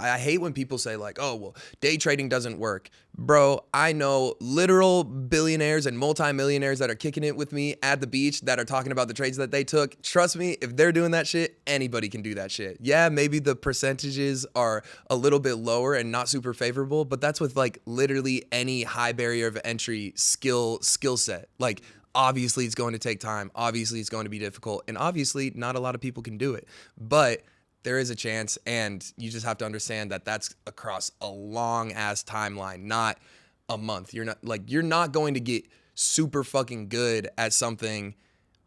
I hate when people say like, oh, well, day trading doesn't work. Bro, I know literal billionaires and multimillionaires that are kicking it with me at the beach that are talking about the trades that they took. Trust me, if they're doing that shit, anybody can do that shit. Yeah, maybe the percentages are a little bit lower and not super favorable, but that's with like literally any high barrier of entry skill set. Like, obviously it's going to take time. Obviously it's going to be difficult. And obviously not a lot of people can do it. But there is a chance, and you just have to understand that that's across a long ass timeline, not a month. You're not going to get super fucking good at something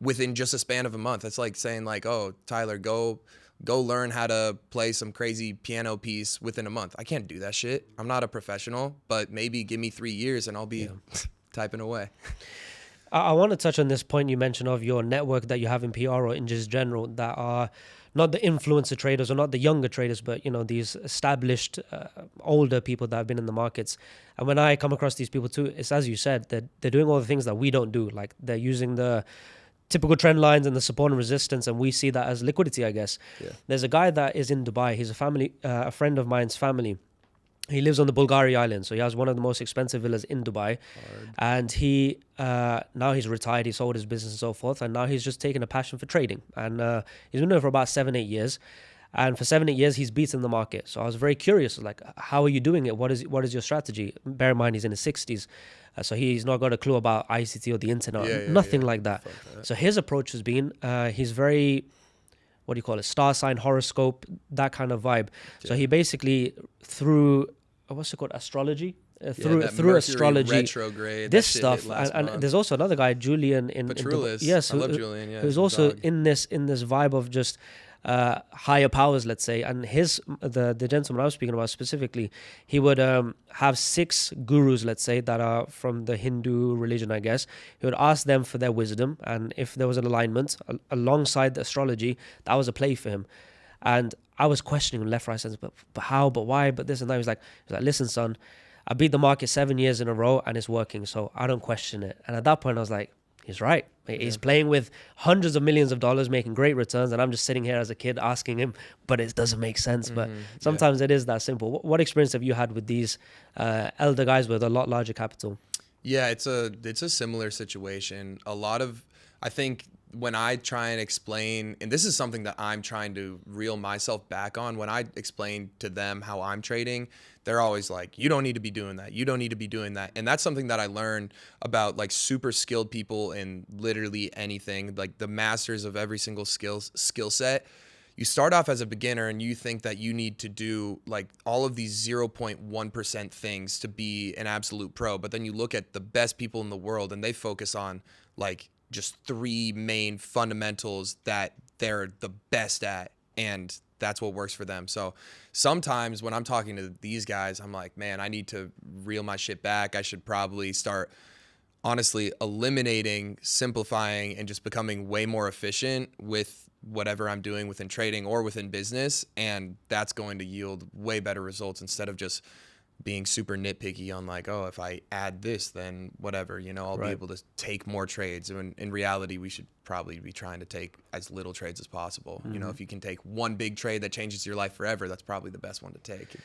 within just a span of a month. It's like saying like, oh, Tyler, go learn how to play some crazy piano piece within a month. I can't do that shit. I'm not a professional, but maybe give me 3 years and I'll be typing away. I want to touch on this point you mentioned of your network that you have in PR or in just general that are not the influencer traders or not the younger traders, but these established older people that have been in the markets. And when I come across these people too, it's as you said, they're doing all the things that we don't do. Like they're using the typical trend lines and the support and resistance, and we see that as liquidity, I guess. Yeah. There's a guy that is in Dubai. He's a friend of mine's family. He lives on the Bulgari island, so he has one of the most expensive villas in Dubai. And he now he's retired, he sold his business and so forth, and now he's just taken a passion for trading. And he's been doing it for about 7-8 years. And for 7-8 years, he's beaten the market. So I was very curious, like, how are you doing it? What is your strategy? Bear in mind, he's in his 60s. So he's not got a clue about ICT or the internet, nothing like that. So his approach has been, he's very... what do you call it? Star sign, horoscope, that kind of vibe. Yeah. So he basically through what's it called? Astrology. Through astrology, retrograde, this stuff, and there's also another guy, Julian in yes, I love Julian. Yeah, who's also in this vibe of just higher powers, let's say. And the gentleman I was speaking about specifically, he would have 6 gurus, let's say, that are from the Hindu religion, I guess. He would ask them for their wisdom, and if there was an alignment alongside the astrology, that was a play for him. And I was questioning left, right, center, but how, but why, but this and that. He was like, listen, son, I beat the market 7 years in a row and it's working, so I don't question it. And at that point, I was like, he's right. He's playing with hundreds of millions of dollars, making great returns, and I'm just sitting here as a kid asking him, but it doesn't make sense. But sometimes it is that simple. What experience have you had with these elder guys with a lot larger capital? Yeah, it's a similar situation. I think when I try and explain, and this is something that I'm trying to reel myself back on, when I explain to them how I'm trading, they're always like, you don't need to be doing that. You don't need to be doing that. And that's something that I learned about like super skilled people in literally anything, like the masters of every single skill set. You start off as a beginner and you think that you need to do like all of these 0.1% things to be an absolute pro. But then you look at the best people in the world and they focus on like just 3 main fundamentals that they're the best at, and that's what works for them. So sometimes when I'm talking to these guys, I'm like, man, I need to reel my shit back. I should probably start honestly eliminating, simplifying, and just becoming way more efficient with whatever I'm doing within trading or within business. And that's going to yield way better results instead of just being super nitpicky on like, oh, if I add this, then whatever, I'll be able to take more trades. When in reality, we should probably be trying to take as little trades as possible. If you can take one big trade that changes your life forever, that's probably the best one to take.